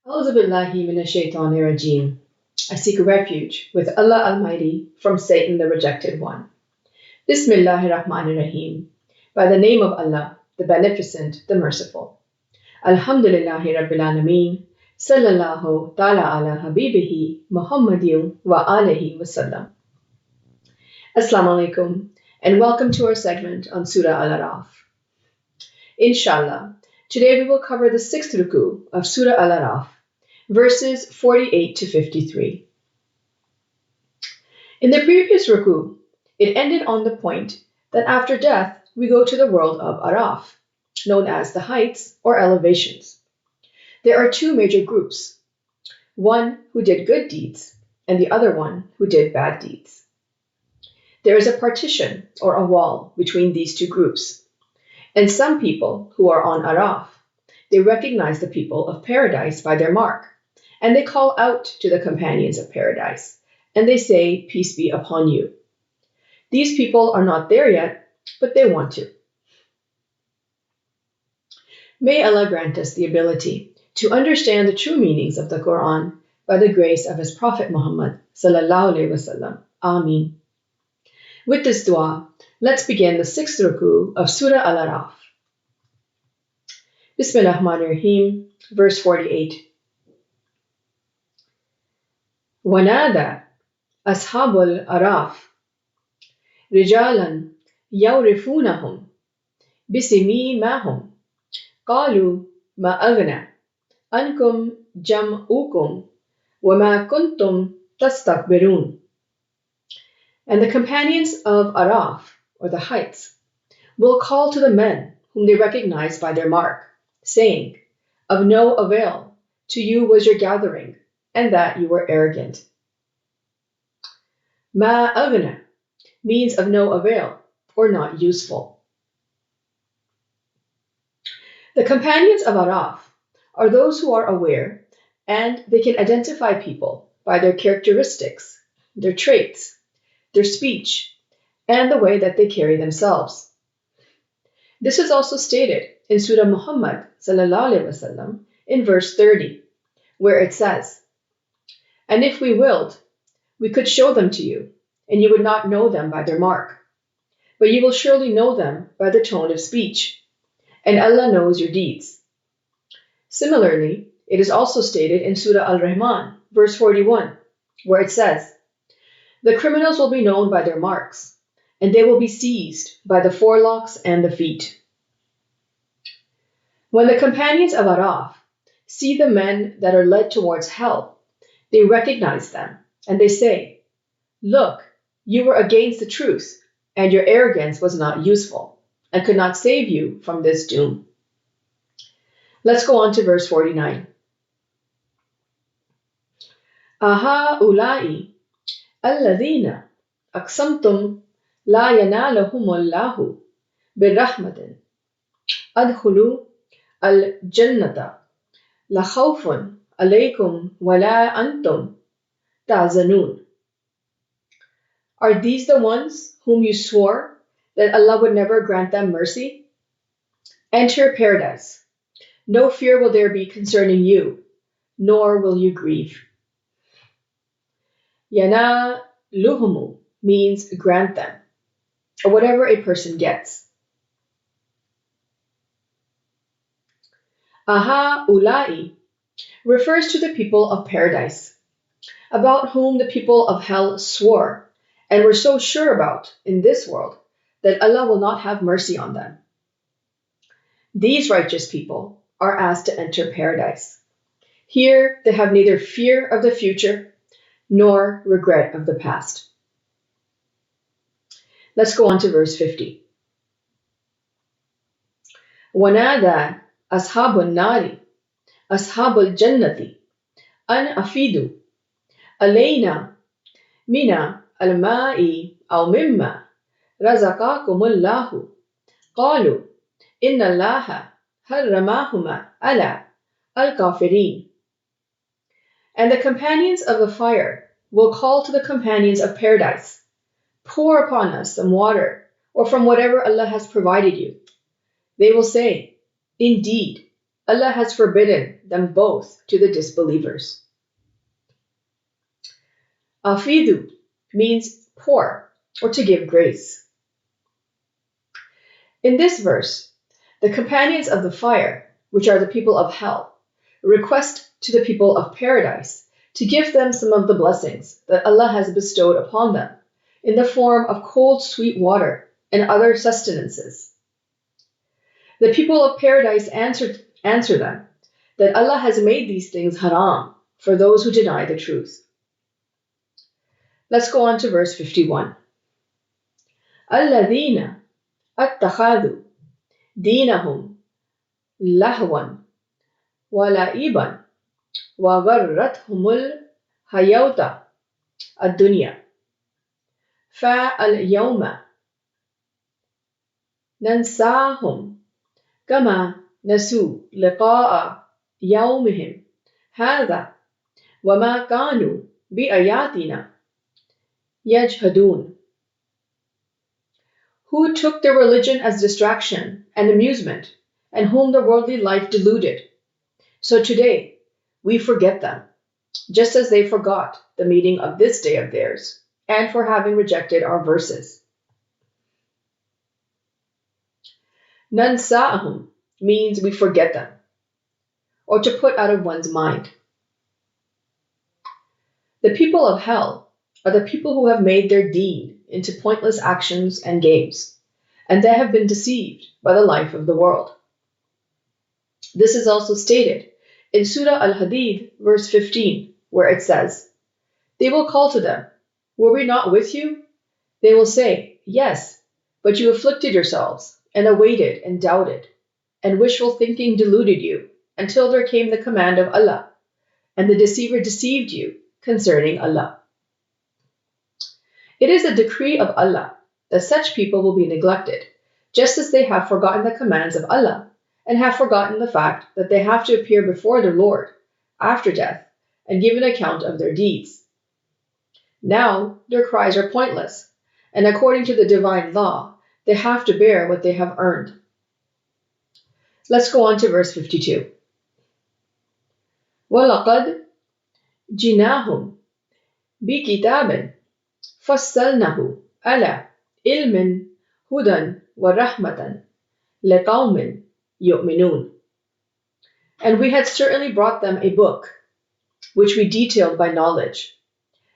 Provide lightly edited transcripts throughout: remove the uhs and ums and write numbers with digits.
A'udhu billahi minash shaitanir rajim. I seek refuge with Allah Almighty from Satan the rejected one. Bismillahir Rahmanir Rahim. By the name of Allah, the Beneficent, the Merciful. Alhamdulillahi Rabbil Alameen. Sallallahu ta'ala ala habibihi Muhammadin wa alihi wasallam. Assalamu alaikum and welcome to our segment on Surah Al-A'raaf. Inshallah, today we will cover the 6th Ruku of Surah Al-A'raaf, verses 48 to 53. In the previous Ruku, it ended on the point that after death we go to the world of Araf, known as the heights or elevations. There are two major groups, one who did good deeds and the other one who did bad deeds. There is a partition or a wall between these two groups, and some people who are on Araf, they recognize the people of paradise by their mark, and they call out to the companions of paradise, and they say, "Peace be upon you." These people are not there yet, but they want to. May Allah grant us the ability to understand the true meanings of the Quran by the grace of His Prophet Muhammad sallallahu alaihi wasallam. Ameen. With this dua, let's begin the 6th Ruku of Surah Al-A'raaf. Bismillahirrahmanirrahim, verse 48. وَنَادَى أَصْحَابُ الْأَعْرَافِ رِجَالًا يَعْرِفُونَهُمْ بِسِيمَاهُمْ قَالُوا مَا أَغْنَى عَنْكُمْ جَمْعُكُمْ وَمَا كُنْتُمْ تَسْتَكْبِرُونَ. And the companions of Araf, or the heights, will call to the men whom they recognize by their mark, saying, "Of no avail to you was your gathering, and that you were arrogant." Ma aghna means of no avail, or not useful. The companions of Araf are those who are aware, and they can identify people by their characteristics, their traits, their speech, and the way that they carry themselves. This is also stated in Surah Muhammad sallallahu alaihi wasallam in verse 30, where it says, "And if we willed, we could show them to you, and you would not know them by their mark, but you will surely know them by the tone of speech, and Allah knows your deeds." Similarly, it is also stated in Surah Al-Rahman, verse 41, where it says, "The criminals will be known by their marks, and they will be seized by the forelocks and the feet." When the companions of Araf see the men that are led towards hell, they recognize them, and they say, "Look, you were against the truth, and your arrogance was not useful, and could not save you from this doom." Let's go on to verse 49. Aha ulai الذين أقسمتم لا ينالهم الله برحمة أدخلوا الجنة لا خوف عليكم ولا أنتم تحزنون. Are these the ones whom you swore that Allah would never grant them mercy? Enter paradise. No fear will there be concerning you, nor will you grieve. Yanaluhumu means grant them, or whatever a person gets. Aha ulai refers to the people of paradise, about whom the people of hell swore and were so sure about in this world that Allah will not have mercy on them. These righteous people are asked to enter paradise. Here they have neither fear of the future nor regret of the past. Let's go on to verse 50. وَنَادَى أَصْحَابُ النَّارِ أَصْحَابُ الْجَنَّةِ أَنْ أَفِيدُوا عَلَيْنَا مِنَ الْمَاءِ أَوْ مِمَّا رَزَقَكُمُ اللَّهُ قَالُوا إِنَّ اللَّهَ حَرَّمَهُمَا عَلَى الْكَافِرِينَ. And the companions of the fire will call to the companions of paradise, "Pour upon us some water, or from whatever Allah has provided you." They will say, "Indeed, Allah has forbidden them both to the disbelievers. Afidu means pour or to give grace. In this verse, the companions of the fire, which are the people of hell, request to the people of paradise to give them some of the blessings that Allah has bestowed upon them in the form of cold sweet water and other sustenances. The people of paradise answer them that Allah has made these things haram for those who deny the truth. Let's go on to verse 51. الَّذِينَ اتَّخَذُوا دِينَهُمْ لَهْوًا وَلَعِبًا وَغَرَّتْهُمُ الْحَيَاةُ الدُّنْيَا فَالْيَوْمَ نَنْسَاهُمْ كَمَا نسوا لقاء يومهم هذا وما كانوا بآياتنا يجحدون. Who took their religion as distraction and amusement, and whom the worldly life deluded. So today we forget them, just as they forgot the meaning of this day of theirs, and for having rejected our verses. Nansa'ahum means we forget them, or to put out of one's mind. The people of hell are the people who have made their deen into pointless actions and games, and they have been deceived by the life of the world. This is also stated in Surah Al-Hadid, verse 15, where it says, "They will call to them, 'Were we not with you?' They will say, 'Yes, but you afflicted yourselves, and awaited and doubted, and wishful thinking deluded you, until there came the command of Allah, and the deceiver deceived you concerning Allah.'" It is a decree of Allah that such people will be neglected, just as they have forgotten the commands of Allah and have forgotten the fact that they have to appear before their Lord after death and give an account of their deeds. Now their cries are pointless, and according to the divine law, they have to bear what they have earned. Let's go on to verse 52. وَلَقَدْ جِنَاهُمْ بِكِتَابٍ فَصَّلْنَاهُ عَلَى عِلْمٍ هُدًى وَرَحْمَةً لِقَوْمٍ يُؤْمِنُونَ. And we had certainly brought them a book, which we detailed by knowledge,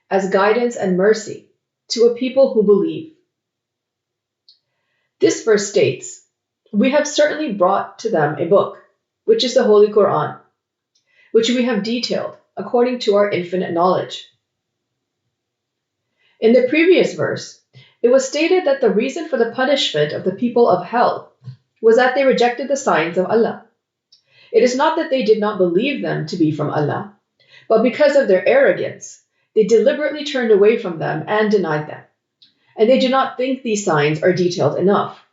as guidance and mercy to a people who believe. This verse states, "We have certainly brought to them a book, which is the Holy Quran, which we have detailed according to our infinite knowledge." In the previous verse, it was stated that the reason for the punishment of the people of hell was that they rejected the signs of Allah. It is not that they did not believe them to be from Allah, but because of their arrogance, they deliberately turned away from them and denied them, and they do not think these signs are detailed enough.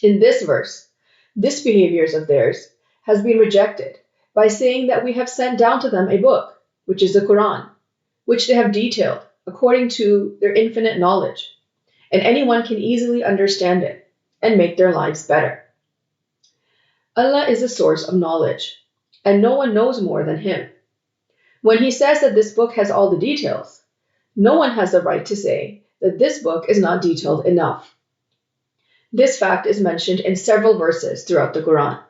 In this verse, this behavior of theirs has been rejected by saying that we have sent down to them a book, which is the Quran, which they have detailed according to their infinite knowledge, and anyone can easily understand it and make their lives better. Allah is the source of knowledge, and no one knows more than Him. When He says that this book has all the details, no one has the right to say that this book is not detailed enough. This fact is mentioned in several verses throughout the Quran.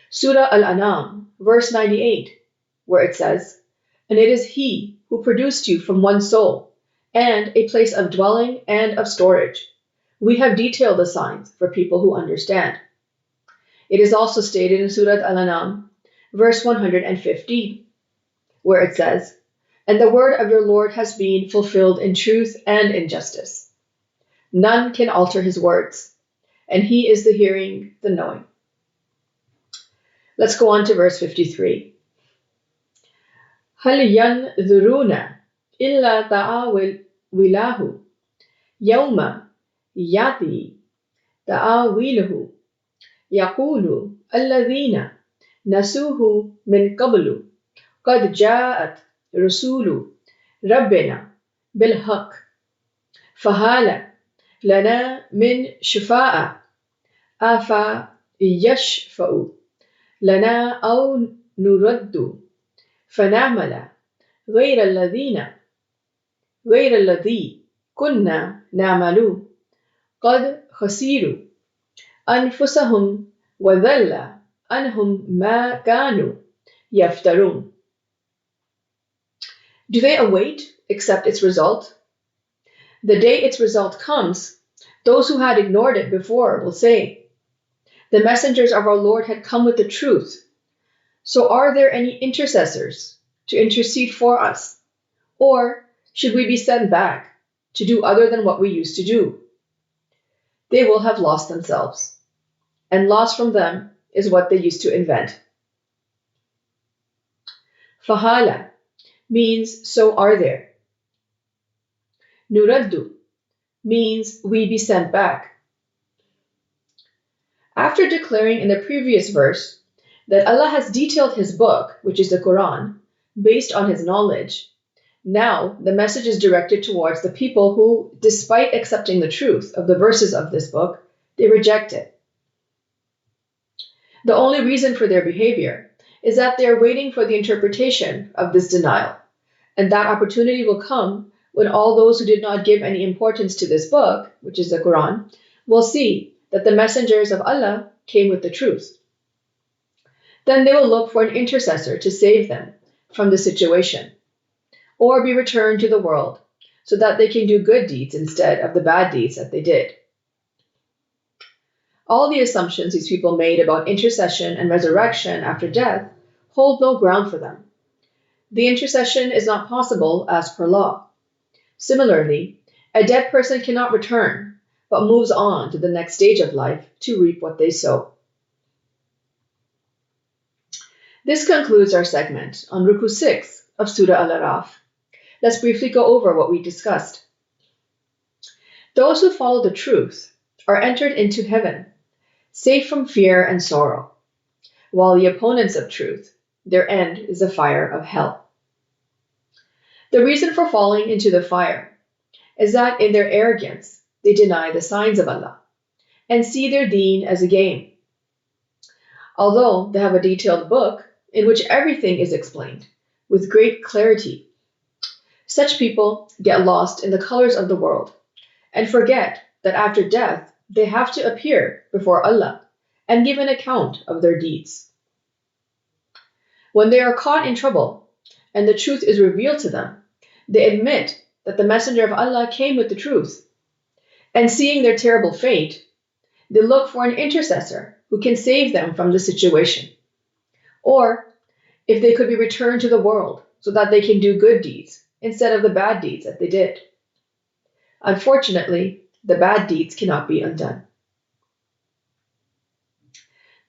Surah Al-An'am, verse 98, where it says, "And it is He who produced you from one soul, and a place of dwelling and of storage. We have detailed the signs for people who understand." It is also stated in Surah Al-An'am, verse 115, where it says, "And the word of your Lord has been fulfilled in truth and in justice. None can alter His words, and He is the hearing, the knowing." Let's go on to verse 53. هَلْ يَنْظُرُونَ إِلَّا تَأْوِيلَهُ يَوْمَ يَأْتِي تَأْوِيلُهُ يَقُولُ الَّذِينَ نَسُوهُ مِنْ قَبْلُ قَدْ جَاءَتْ رُسُولُ رَبِّنَا بِالْحَقِّ فَهَلْ لَنَا مِنْ شُفَعَاءٍ أَفَيَشْفَعُوا لنا أو نرد فنعمل غير الذي كنا نعمل قد خسروا أنفسهم وذل عنهم ما كانوا يفترون. Do they await except its result? The day its result comes, those who had ignored it before will say, the messengers of our Lord had come with the truth. So are there any intercessors to intercede for us? Or should we be sent back to do other than what we used to do? They will have lost themselves, and loss from them is what they used to invent. Fahala means so are there. Nuraddu means we be sent back. After declaring in the previous verse that Allah has detailed His book, which is the Quran, based on His knowledge, now the message is directed towards the people who, despite accepting the truth of the verses of this book, they reject it. The only reason for their behavior is that they are waiting for the interpretation of this denial, and that opportunity will come when all those who did not give any importance to this book, which is the Quran, will see that the messengers of Allah came with the truth. Then they will look for an intercessor to save them from the situation, or be returned to the world so that they can do good deeds instead of the bad deeds that they did. All the assumptions these people made about intercession and resurrection after death hold no ground for them. The intercession is not possible as per law. Similarly, a dead person cannot return, but moves on to the next stage of life to reap what they sow. This concludes our segment on Ruku 6 of Surah Al-A'raaf. Let's briefly go over what we discussed. Those who follow the truth are entered into heaven, safe from fear and sorrow, while the opponents of truth, their end is the fire of hell. The reason for falling into the fire is that in their arrogance, they deny the signs of Allah and see their deen as a game. Although they have a detailed book in which everything is explained with great clarity, such people get lost in the colors of the world and forget that after death they have to appear before Allah and give an account of their deeds. When they are caught in trouble and the truth is revealed to them, they admit that the messenger of Allah came with the truth, and seeing their terrible fate, they look for an intercessor who can save them from the situation, or if they could be returned to the world so that they can do good deeds instead of the bad deeds that they did. Unfortunately, the bad deeds cannot be undone.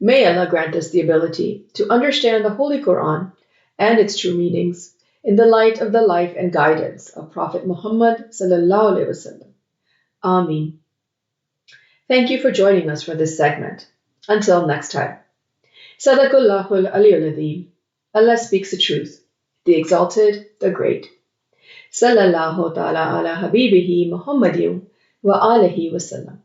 May Allah grant us the ability to understand the Holy Quran and its true meanings in the light of the life and guidance of Prophet Muhammad sallallahu alaihi wasallam. Ameen. Thank you for joining us for this segment. Until next time. Sadaqallahul Aliyyul Azim. Allah speaks the truth, the exalted, the great. Sallallahu ta'ala ala habibihi Muhammadin wa alihi wasallam.